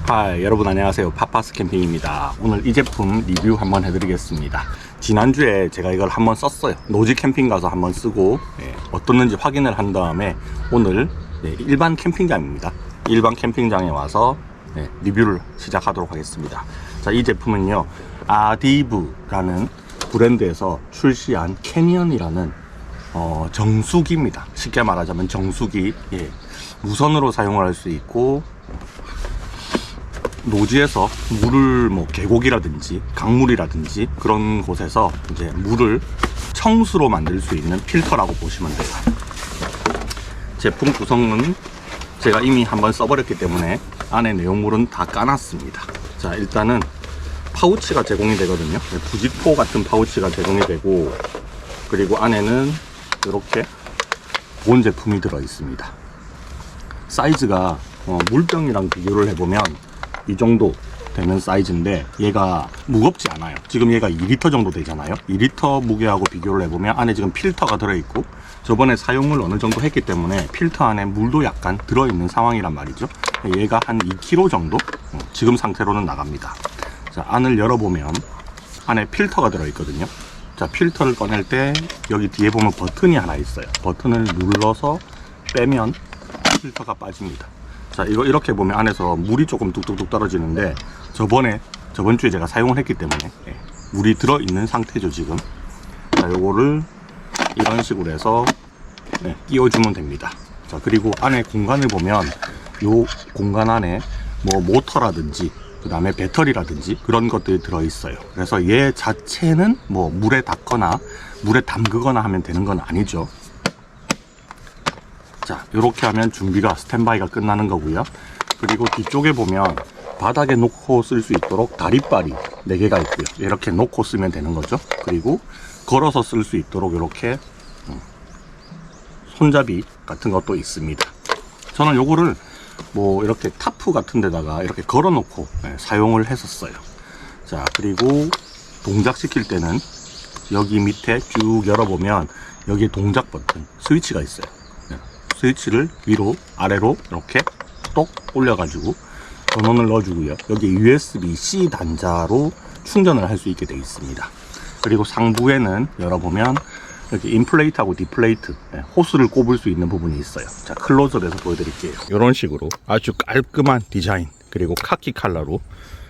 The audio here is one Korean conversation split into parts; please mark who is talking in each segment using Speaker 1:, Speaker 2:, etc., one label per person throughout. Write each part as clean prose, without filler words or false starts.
Speaker 1: 하이, 여러분 안녕하세요. 파파스 캠핑입니다. 오늘 이 제품 리뷰 한번 해드리겠습니다. 지난주에 제가 이걸 한번 썼어요. 노지 캠핑 가서 한번 쓰고 어떻는지 확인을 한 다음에 오늘 일반 캠핑장입니다. 일반 캠핑장에 와서 리뷰를 시작하도록 하겠습니다. 자, 이 제품은요, 아디브라는 브랜드에서 출시한 캐니언이라는 정수기입니다. 쉽게 말하자면 정수기. 무선으로 사용을 할 수 있고, 노지에서 물을 계곡이라든지 강물이라든지 그런 곳에서 이제 물을 청수로 만들 수 있는 필터라고 보시면 돼요. 제품 구성은 제가 이미 한번 써버렸기 때문에 안에 내용물은 다 까놨습니다. 자, 일단은 파우치가 제공이 되거든요. 부직포 같은 파우치가 제공이 되고, 그리고 안에는 이렇게 본 제품이 들어 있습니다. 사이즈가 물병이랑 비교를 해보면 이 정도 되는 사이즈인데 얘가 무겁지 않아요. 지금 얘가 2리터 정도 되잖아요. 2리터 무게하고 비교를 해보면 안에 지금 필터가 들어있고, 저번에 사용을 어느 정도 했기 때문에 필터 안에 물도 약간 들어있는 상황이란 말이죠. 얘가 한 2kg 정도 지금 상태로는 나갑니다. 자, 안을 열어보면 안에 필터가 들어있거든요. 자, 필터를 꺼낼 때 여기 뒤에 보면 버튼이 하나 있어요. 버튼을 눌러서 빼면 필터가 빠집니다. 자, 이거 이렇게 보면 안에서 물이 조금 뚝뚝뚝 떨어지는데 저번 주에 제가 사용을 했기 때문에 물이 들어있는 상태죠, 지금. 자, 요거를 이런 식으로 해서 끼워주면 됩니다. 자, 그리고 안에 공간을 보면 요 공간 안에 모터라든지 그 다음에 배터리라든지 그런 것들이 들어있어요. 그래서 얘 자체는 물에 닿거나 물에 담그거나 하면 되는 건 아니죠. 자, 이렇게 하면 준비가 스탠바이가 끝나는 거고요. 그리고 뒤쪽에 보면 바닥에 놓고 쓸 수 있도록 다리빨이 4개가 있고요. 이렇게 놓고 쓰면 되는 거죠. 그리고 걸어서 쓸 수 있도록 이렇게 손잡이 같은 것도 있습니다. 저는 요거를 이렇게 타프 같은 데다가 이렇게 걸어 놓고 사용을 했었어요. 자, 그리고 동작시킬 때는 여기 밑에 쭉 열어보면 여기에 동작 버튼 스위치가 있어요. 스위치를 위로 아래로 이렇게 똑 올려가지고 전원을 넣어주고요. 여기 USB-C 단자로 충전을 할 수 있게 되어 있습니다. 그리고 상부에는 열어보면 이렇게 인플레이트하고 디플레이트, 호스를 꼽을 수 있는 부분이 있어요. 자, 클로즈업해서 보여드릴게요. 이런 식으로 아주 깔끔한 디자인, 그리고 카키 컬러로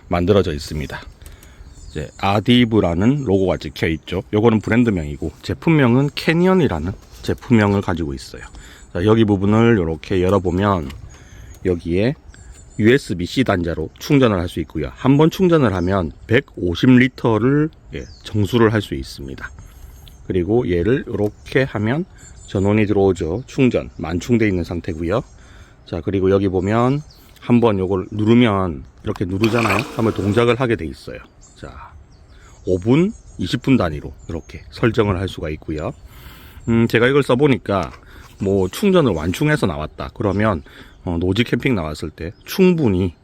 Speaker 1: 만들어져 있습니다. 이제 아디브라는 로고가 찍혀 있죠. 요거는 브랜드명이고 제품명은 캐니언이라는 제품명을 가지고 있어요. 자, 여기 부분을 이렇게 열어보면 여기에 USB-C 단자로 충전을 할 수 있고요. 한번 충전을 하면 150리터를 정수를 할 수 있습니다. 그리고 얘를 이렇게 하면 전원이 들어오죠. 충전 만충되어 있는 상태고요. 자, 그리고 여기 보면 한번 요걸 누르면 이렇게 누르잖아요. 하면 동작을 하게 돼 있어요. 자, 5분, 20분 단위로 이렇게 설정을 할 수가 있고요. 제가 이걸 써보니까 충전을 완충해서 나왔다 그러면 노지 캠핑 나왔을 때 충분히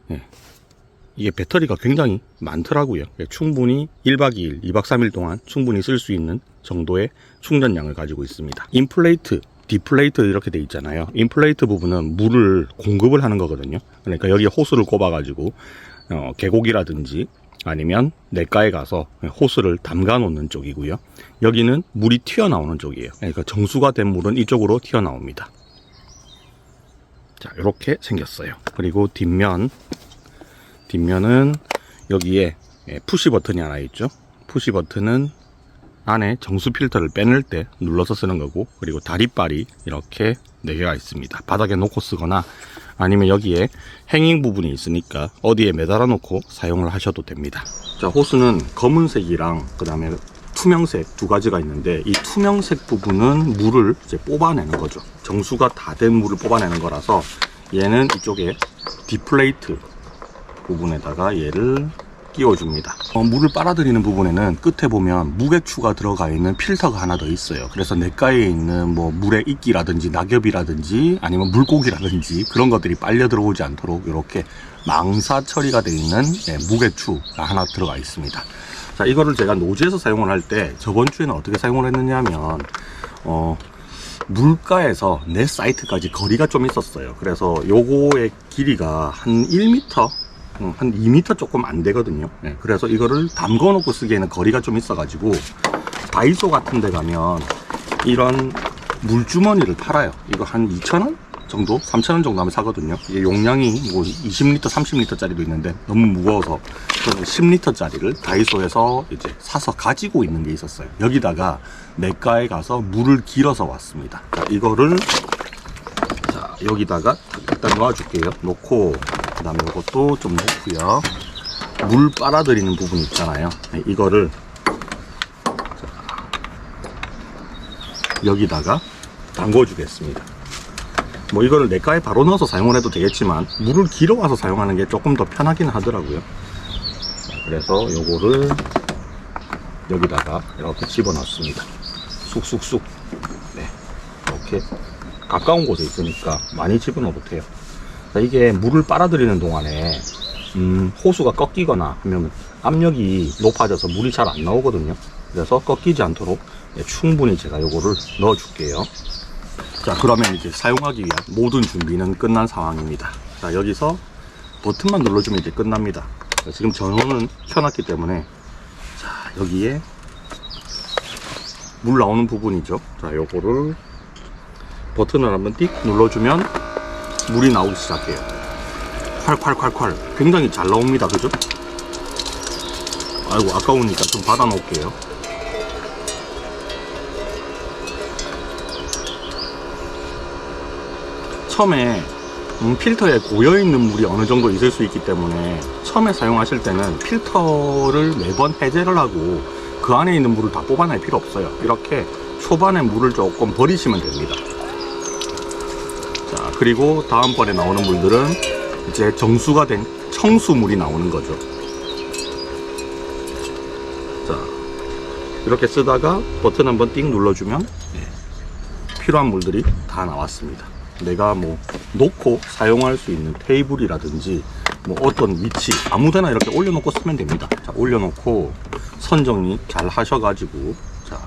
Speaker 1: 이게 배터리가 굉장히 많더라고요. 충분히 1박 2일, 2박 3일 동안 충분히 쓸 수 있는 정도의 충전량을 가지고 있습니다. 인플레이트, 디플레이트 이렇게 돼 있잖아요. 인플레이트 부분은 물을 공급을 하는 거거든요. 그러니까 여기에 호스를 꼽아 가지고 계곡이라든지 아니면 냇가에 가서 호스를 담가 놓는 쪽이고요. 여기는 물이 튀어나오는 쪽이에요. 그러니까 정수가 된 물은 이쪽으로 튀어나옵니다. 자, 이렇게 생겼어요. 그리고 뒷면은 여기에 푸시 버튼이 하나 있죠. 푸시 버튼은 안에 정수 필터를 빼낼 때 눌러서 쓰는 거고, 그리고 다리빨이 이렇게 4개가 있습니다. 바닥에 놓고 쓰거나 아니면 여기에 행잉 부분이 있으니까 어디에 매달아 놓고 사용을 하셔도 됩니다. 자, 호스는 검은색이랑 그 다음에 투명색 두 가지가 있는데, 이 투명색 부분은 물을 이제 뽑아내는 거죠. 정수가 다 된 물을 뽑아내는 거라서 얘는 이쪽에 디플레이트 부분에다가 얘를 끼워줍니다. 물을 빨아들이는 부분에는 끝에 보면 무게추가 들어가 있는 필터가 하나 더 있어요. 그래서 냇가에 있는 물의 이끼라든지 낙엽이라든지 아니면 물고기라든지 그런 것들이 빨려 들어오지 않도록 이렇게 망사 처리가 되어 있는 무게추가 하나 들어가 있습니다. 자, 이거를 제가 노지에서 사용을 할 때 저번 주에는 어떻게 사용을 했느냐 하면 물가에서 내 사이트까지 거리가 좀 있었어요. 그래서 요거의 길이가 한 1m 한 2m 조금 안 되거든요. 네, 그래서 이거를 담궈 놓고 쓰기에는 거리가 좀 있어가지고 다이소 같은 데 가면 이런 물주머니를 팔아요. 이거 한 2,000원 정도? 3,000원 정도 하면 사거든요. 이게 용량이 뭐 20리터, 30리터 짜리도 있는데 너무 무거워서 저는 10리터 짜리를 다이소에서 이제 사서 가지고 있는 게 있었어요. 여기다가 내과에 가서 물을 길어서 왔습니다. 자, 이거를 자, 여기다가 일단 놓아줄게요. 놓고 그 다음에 이것도 좀 놓고요. 물 빨아들이는 부분 있잖아요. 네, 이거를 여기다가 담궈 주겠습니다. 뭐 이거를 내과에 바로 넣어서 사용을 해도 되겠지만 물을 길어 와서 사용하는 게 조금 더 편하긴 하더라고요. 자, 그래서 요거를 여기다가 이렇게 집어넣습니다. 쑥쑥쑥. 네, 이렇게 가까운 곳에 있으니까 많이 집어넣어도 돼요. 자, 이게 물을 빨아들이는 동안에 호수가 꺾이거나 하면 압력이 높아져서 물이 잘 안 나오거든요. 그래서 꺾이지 않도록 충분히 제가 요거를 넣어 줄게요. 자, 그러면 이제 사용하기 위한 모든 준비는 끝난 상황입니다. 자, 여기서 버튼만 눌러주면 이제 끝납니다. 지금 전원은 켜놨기 때문에 자, 여기에 물 나오는 부분이죠. 자, 요거를 버튼을 한번 띡 눌러주면 물이 나오기 시작해요. 콸콸콸콸 굉장히 잘 나옵니다. 그죠? 아이고, 아까우니까 좀 받아 놓을게요. 처음에 필터에 고여있는 물이 어느 정도 있을 수 있기 때문에 처음에 사용하실 때는 필터를 매번 해제를 하고 그 안에 있는 물을 다 뽑아낼 필요 없어요. 이렇게 초반에 물을 조금 버리시면 됩니다. 자, 그리고 다음번에 나오는 물들은 이제 정수가 된 청수물이 나오는 거죠. 자, 이렇게 쓰다가 버튼 한번 띵 눌러주면 필요한 물들이 다 나왔습니다. 내가 뭐 놓고 사용할 수 있는 테이블이라든지 뭐 어떤 위치 아무데나 이렇게 올려놓고 쓰면 됩니다. 자, 올려놓고 선정리 잘 하셔가지고 자,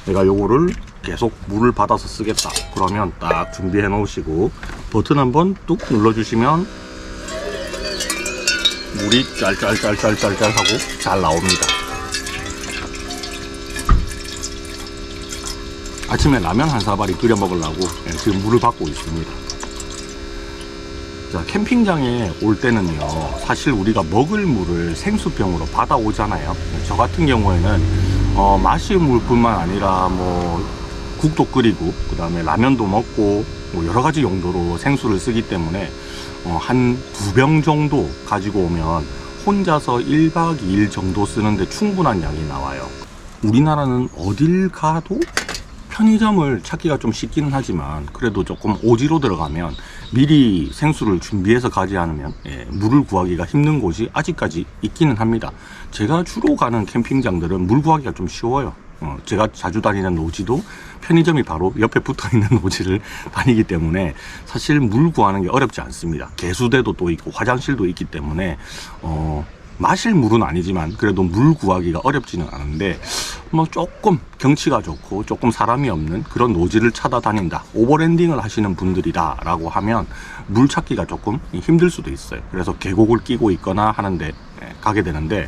Speaker 1: 내가 요거를 계속 물을 받아서 쓰겠다 그러면 딱 준비해 놓으시고 버튼 한번 뚝 눌러주시면 물이 짤짤짤짤짤짤 하고 잘 나옵니다. 아침에 라면 한 사발이 끓여 먹으려고 지금 물을 받고 있습니다. 자, 캠핑장에 올 때는요, 사실 우리가 먹을 물을 생수병으로 받아오잖아요. 저 같은 경우에는 마실 물뿐만 아니라 뭐 국도 끓이고 그 다음에 라면도 먹고 뭐 여러 가지 용도로 생수를 쓰기 때문에 한 2병 정도 가지고 오면 혼자서 1박 2일 정도 쓰는데 충분한 양이 나와요. 우리나라는 어딜 가도 편의점을 찾기가 좀 쉽기는 하지만 그래도 조금 오지로 들어가면 미리 생수를 준비해서 가지 않으면 물을 구하기가 힘든 곳이 아직까지 있기는 합니다. 제가 주로 가는 캠핑장들은 물 구하기가 좀 쉬워요. 제가 자주 다니는 노지도 편의점이 바로 옆에 붙어 있는 노지를 다니기 때문에 사실 물 구하는 게 어렵지 않습니다. 개수대도 또 있고 화장실도 있기 때문에 마실 물은 아니지만 그래도 물 구하기가 어렵지는 않은데 뭐 조금 경치가 좋고 조금 사람이 없는 그런 노지를 찾아다닌다, 오버랜딩을 하시는 분들이다 라고 하면 물 찾기가 조금 힘들 수도 있어요. 그래서 계곡을 끼고 있거나 하는데 가게 되는데,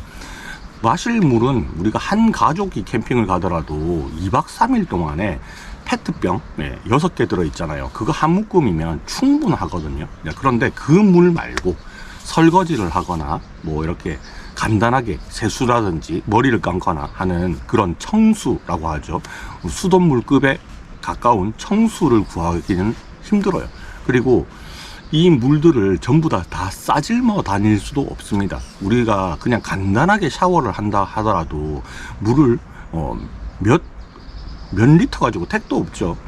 Speaker 1: 마실 물은 우리가 한 가족이 캠핑을 가더라도 2박 3일 동안에 페트병 6개 들어있잖아요. 그거 한 묶음이면 충분하거든요. 그런데 그 물 말고 설거지를 하거나 뭐 이렇게 간단하게 세수라든지 머리를 감거나 하는 그런 청수라고 하죠. 수돗물급에 가까운 청수를 구하기는 힘들어요. 그리고 이 물들을 전부 다 싸질러 다닐 수도 없습니다. 우리가 그냥 간단하게 샤워를 한다 하더라도 물을 몇 리터 가지고 택도 없죠.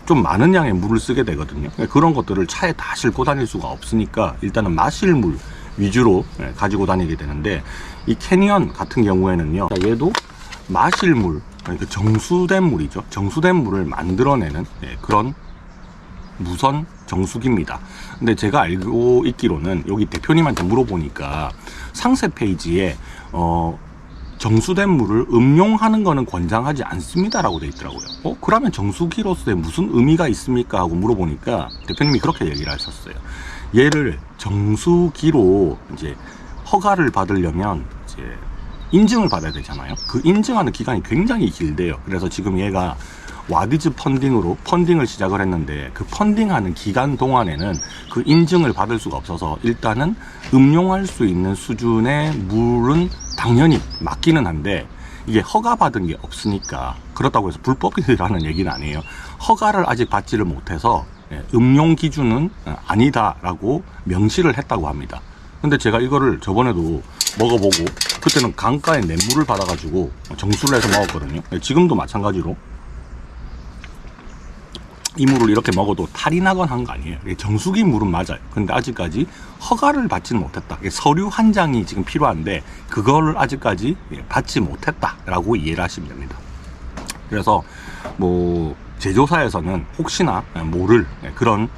Speaker 1: 좀 많은 양의 물을 쓰게 되거든요. 그런 것들을 차에 다 싣고 다닐 수가 없으니까 일단은 마실 물 위주로 가지고 다니게 되는데, 이 캐니언 같은 경우에는요, 얘도 마실 물, 그러니까 정수된 물이죠. 정수된 물을 만들어내는 그런 무선 정수기입니다. 근데 제가 알고 있기로는 여기 대표님한테 물어보니까 상세 페이지에 정수된 물을 음용하는 거는 권장하지 않습니다 라고 되어 있더라고요. 그러면 정수기로서의 무슨 의미가 있습니까 하고 물어보니까 대표님이 그렇게 얘기를 하셨어요. 얘를 정수기로 이제 허가를 받으려면 이제 인증을 받아야 되잖아요. 그 인증하는 기간이 굉장히 길대요. 그래서 지금 얘가 와디즈 펀딩으로 펀딩을 시작을 했는데, 그 펀딩하는 기간 동안에는 그 인증을 받을 수가 없어서 일단은 음용할 수 있는 수준의 물은 당연히 맞기는 한데, 이게 허가 받은 게 없으니까 그렇다고 해서 불법이라는 얘기는 아니에요. 허가를 아직 받지를 못해서 음용 기준은 아니다라고 명시를 했다고 합니다. 근데 제가 이거를 저번에도 먹어보고, 그때는 강가에 냇물을 받아가지고 정수를 해서 먹었거든요. 지금도 마찬가지로 이 물을 이렇게 먹어도 탈이 나건 한 거 아니에요. 정수기 물은 맞아요. 근데 아직까지 허가를 받지는 못했다. 서류 한 장이 지금 필요한데 그거를 아직까지 받지 못했다라고 이해를 하시면 됩니다. 그래서 뭐 제조사에서는 혹시나 모를 그런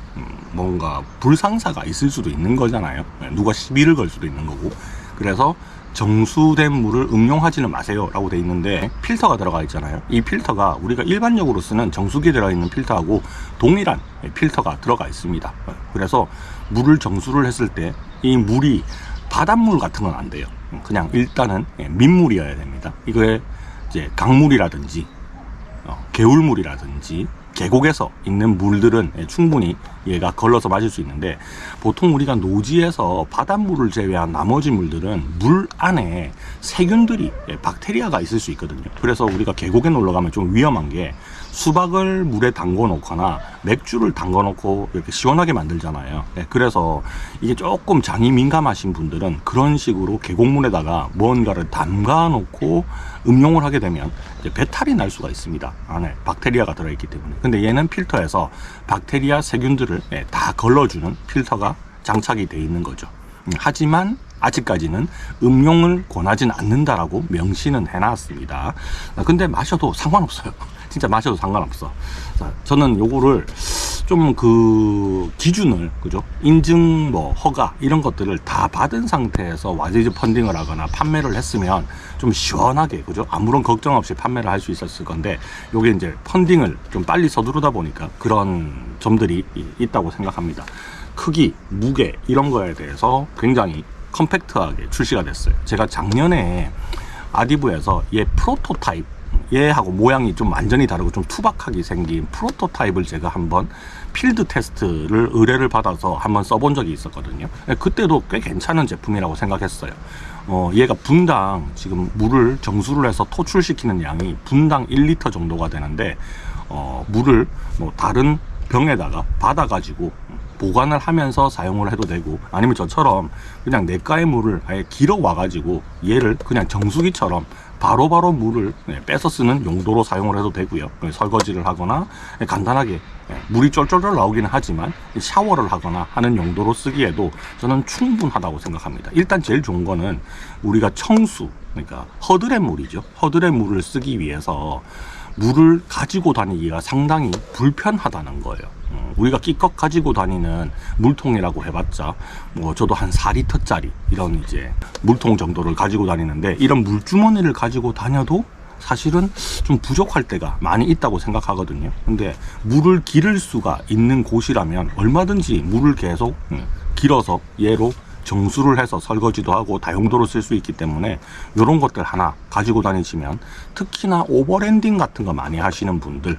Speaker 1: 뭔가 불상사가 있을 수도 있는 거잖아요. 누가 시비를 걸 수도 있는 거고. 그래서 정수된 물을 음용하지는 마세요 라고 돼 있는데, 필터가 들어가 있잖아요. 이 필터가 우리가 일반적으로 쓰는 정수기에 들어있는 필터하고 동일한 필터가 들어가 있습니다. 그래서 물을 정수를 했을 때 이 물이 바닷물 같은 건 안 돼요. 그냥 일단은 민물이어야 됩니다. 이거에 이제 강물이라든지 개울물이라든지 계곡에서 있는 물들은 충분히 얘가 걸러서 마실 수 있는데, 보통 우리가 노지에서 바닷물을 제외한 나머지 물들은 물 안에 세균들이, 박테리아가 있을 수 있거든요. 그래서 우리가 계곡에 놀러 가면 좀 위험한 게, 수박을 물에 담궈 놓거나 맥주를 담궈 놓고 이렇게 시원하게 만들잖아요. 그래서 이게 조금 장이 민감하신 분들은 그런 식으로 계곡물에다가 뭔가를 담가 놓고 음용을 하게 되면 이제 배탈이 날 수가 있습니다. 안에 박테리아가 들어있기 때문에. 근데 얘는 필터에서 박테리아 세균들을 다 걸러주는 필터가 장착이 되어 있는 거죠. 하지만 아직까지는 음용을 권하지는 않는다라고 명시는 해놨습니다. 근데 마셔도 상관없어요. 진짜 마셔도 상관없어. 자, 저는 요거를 좀 그 기준을, 그죠? 인증, 뭐 허가 이런 것들을 다 받은 상태에서 와디즈 펀딩을 하거나 판매를 했으면 좀 시원하게, 그죠? 아무런 걱정 없이 판매를 할 수 있었을 건데, 요게 이제 펀딩을 좀 빨리 서두르다 보니까 그런 점들이 있다고 생각합니다. 크기, 무게 이런 거에 대해서 굉장히 컴팩트하게 출시가 됐어요. 제가 작년에 아디브에서 얘 프로토타입, 얘하고 모양이 좀 완전히 다르고 좀 투박하게 생긴 프로토타입을 제가 한번 필드 테스트를 의뢰를 받아서 한번 써본 적이 있었거든요. 그때도 꽤 괜찮은 제품이라고 생각했어요. 얘가 분당 지금 물을 정수를 해서 토출시키는 양이 분당 1리터 정도가 되는데, 물을 뭐 다른 병에다가 받아가지고 보관을 하면서 사용을 해도 되고, 아니면 저처럼 그냥 냇가의 물을 아예 길어 와가지고 얘를 그냥 정수기처럼 바로바로 물을 빼서 쓰는 용도로 사용을 해도 되고요. 설거지를 하거나 간단하게 물이 쫄쫄쫄 나오기는 하지만 샤워를 하거나 하는 용도로 쓰기에도 저는 충분하다고 생각합니다. 일단 제일 좋은 거는 우리가 청수, 그러니까 허드렛 물이죠. 허드렛 물을 쓰기 위해서 물을 가지고 다니기가 상당히 불편하다는 거예요. 우리가 끼껏 가지고 다니는 물통이라고 해봤자 뭐 저도 한 4리터짜리 이런 이제 물통 정도를 가지고 다니는데, 이런 물주머니를 가지고 다녀도 사실은 좀 부족할 때가 많이 있다고 생각하거든요. 근데 물을 기를 수가 있는 곳이라면 얼마든지 물을 계속 길어서 얘로 정수를 해서 설거지도 하고 다용도로 쓸 수 있기 때문에 이런 것들 하나 가지고 다니시면, 특히나 오버랜딩 같은 거 많이 하시는 분들,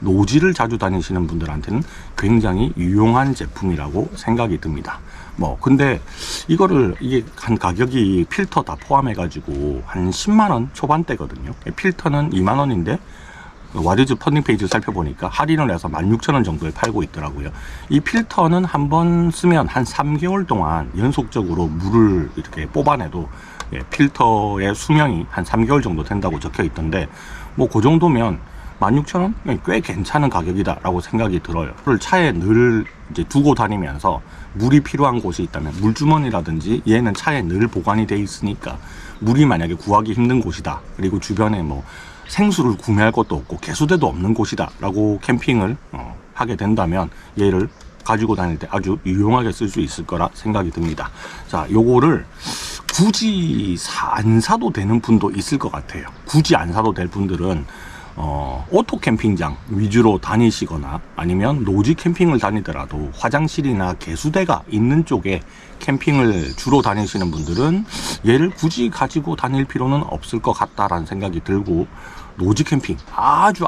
Speaker 1: 노지를 자주 다니시는 분들한테는 굉장히 유용한 제품이라고 생각이 듭니다. 뭐 근데 이게 한 가격이 필터 다 포함해 가지고 한 10만원 초반대거든요. 필터는 2만원인데 와디즈 펀딩 페이지 살펴보니까 할인을 해서 16,000원 정도에 팔고 있더라고요. 이 필터는 한번 쓰면 한 3개월 동안 연속적으로 물을 이렇게 뽑아내도 필터의 수명이 한 3개월 정도 된다고 적혀 있던데, 뭐 그 정도면 16,000원? 꽤 괜찮은 가격이다 라고 생각이 들어요. 그걸 차에 늘 이제 두고 다니면서 물이 필요한 곳이 있다면, 물주머니라든지 얘는 차에 늘 보관이 돼 있으니까 물이 만약에 구하기 힘든 곳이다, 그리고 주변에 뭐 생수를 구매할 것도 없고 개수대도 없는 곳이다 라고 캠핑을 하게 된다면 얘를 가지고 다닐 때 아주 유용하게 쓸 수 있을 거라 생각이 듭니다. 자, 요거를 굳이 안 사도 되는 분도 있을 것 같아요. 굳이 안 사도 될 분들은 오토 캠핑장 위주로 다니시거나 아니면 노지 캠핑을 다니더라도 화장실이나 개수대가 있는 쪽에 캠핑을 주로 다니시는 분들은 얘를 굳이 가지고 다닐 필요는 없을 것 같다라는 생각이 들고, 노지 캠핑, 아주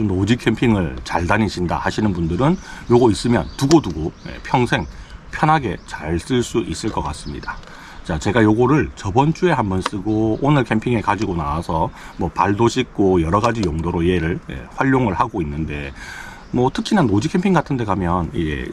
Speaker 1: 노지 캠핑을 잘 다니신다 하시는 분들은 요거 있으면 두고두고 평생 편하게 잘 쓸 수 있을 것 같습니다. 자, 제가 요거를 저번 주에 한번 쓰고 오늘 캠핑에 가지고 나와서 뭐 발도 씻고 여러 가지 용도로 얘를 활용을 하고 있는데, 뭐 특히나 노지 캠핑 같은 데 가면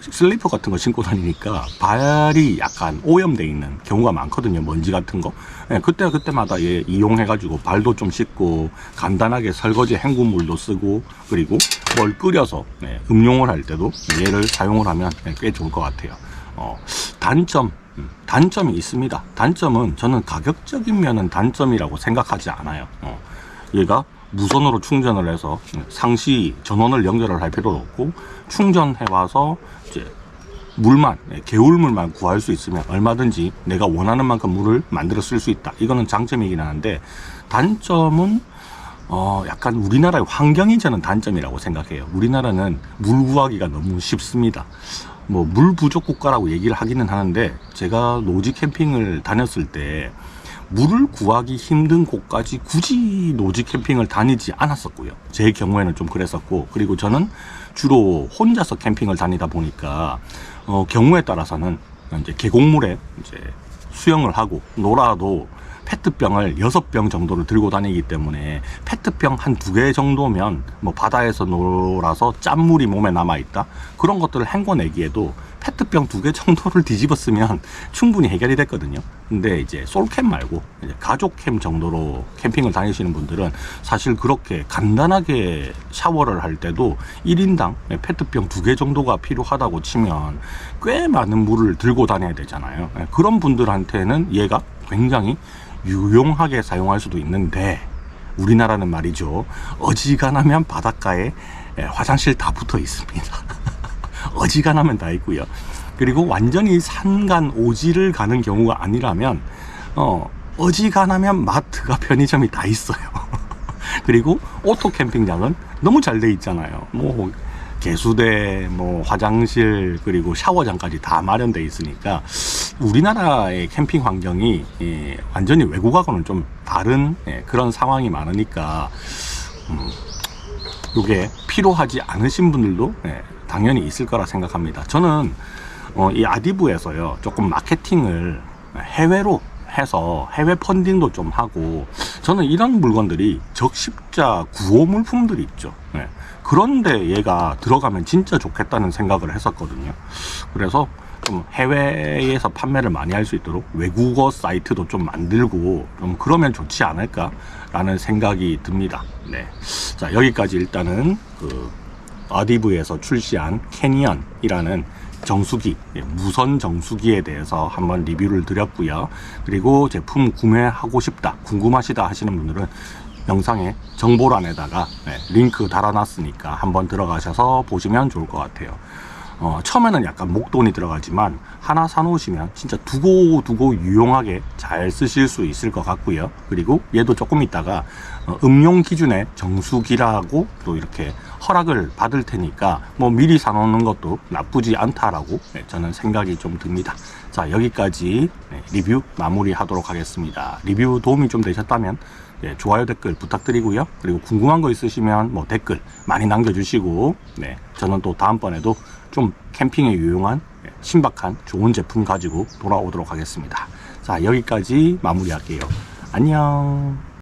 Speaker 1: 슬리퍼 같은 거 신고 다니니까 발이 약간 오염돼 있는 경우가 많거든요. 먼지 같은 거. 그때마다 얘 이용해 가지고 발도 좀 씻고 단단하게 설거지 헹군물도 쓰고, 그리고 뭘 끓여서 음용을 할 때도 얘를 사용을 하면 꽤 좋을 것 같아요. 단점이 있습니다. 단점은 저는 가격적인 면은 단점이라고 생각하지 않아요. 얘가 무선으로 충전을 해서 상시 전원을 연결을 할 필요도 없고, 충전해 와서 이제 물만, 개울물만 구할 수 있으면 얼마든지 내가 원하는 만큼 물을 만들어 쓸 수 있다. 이거는 장점이긴 한데, 단점은 약간 우리나라의 환경이 저는 단점이라고 생각해요. 우리나라는 물 구하기가 너무 쉽습니다. 뭐 물 부족 국가라고 얘기를 하기는 하는데, 제가 노지 캠핑을 다녔을 때 물을 구하기 힘든 곳까지 굳이 노지 캠핑을 다니지 않았었고요. 제 경우에는 좀 그랬었고, 그리고 저는 주로 혼자서 캠핑을 다니다 보니까 경우에 따라서는 이제 계곡물에 이제 수영을 하고 놀아도 페트병을 6병 정도를 들고 다니기 때문에, 페트병 한 2개 정도면 뭐 바다에서 놀아서 짠물이 몸에 남아있다, 그런 것들을 헹궈내기에도 페트병 2개 정도를 뒤집었으면 충분히 해결이 됐거든요. 근데 이제 솔캠 말고 이제 가족캠 정도로 캠핑을 다니시는 분들은 사실 그렇게 간단하게 샤워를 할 때도 1인당 페트병 2개 정도가 필요하다고 치면 꽤 많은 물을 들고 다녀야 되잖아요. 그런 분들한테는 얘가 굉장히 유용하게 사용할 수도 있는데, 우리나라는 말이죠, 어지간하면 바닷가에 화장실 다 붙어 있습니다. 어지간하면 다 있고요. 그리고 완전히 산간 오지를 가는 경우가 아니라면 어지간하면 마트가, 편의점이 다 있어요. 그리고 오토 캠핑장은 너무 잘 돼 있잖아요. 뭐 개수대, 뭐 화장실, 그리고 샤워장까지 다 마련돼 있으니까 우리나라의 캠핑 환경이 완전히 외국하고는 좀 다른 그런 상황이 많으니까 이게 필요하지 않으신 분들도 당연히 있을 거라 생각합니다. 저는 이 아디브에서요, 조금 마케팅을 해외로 해서 해외 펀딩도 좀 하고, 저는 이런 물건들이 적십자 구호 물품들이 있죠. 그런데 얘가 들어가면 진짜 좋겠다는 생각을 했었거든요. 그래서 좀 해외에서 판매를 많이 할 수 있도록 외국어 사이트도 좀 만들고 좀 그러면 좋지 않을까라는 생각이 듭니다. 네. 자, 여기까지 일단은 아디브에서 출시한 캐니언이라는 정수기, 무선 정수기에 대해서 한번 리뷰를 드렸고요. 그리고 제품 구매하고 싶다, 궁금하시다 하시는 분들은 영상에 정보란에다가 링크 달아놨으니까 한번 들어가셔서 보시면 좋을 것 같아요. 처음에는 약간 목돈이 들어가지만 하나 사놓으시면 진짜 두고 유용하게 잘 쓰실 수 있을 것 같고요. 그리고 얘도 조금 있다가 음용 기준의 정수기라고 또 이렇게 허락을 받을 테니까 뭐 미리 사놓는 것도 나쁘지 않다라고 저는 생각이 좀 듭니다. 자, 여기까지 리뷰 마무리 하도록 하겠습니다. 리뷰 도움이 좀 되셨다면 좋아요, 댓글 부탁드리고요. 그리고 궁금한 거 있으시면 뭐 댓글 많이 남겨주시고, 저는 또 다음번에도 좀 캠핑에 유용한 신박한 좋은 제품 가지고 돌아오도록 하겠습니다. 자, 여기까지 마무리할게요. 안녕.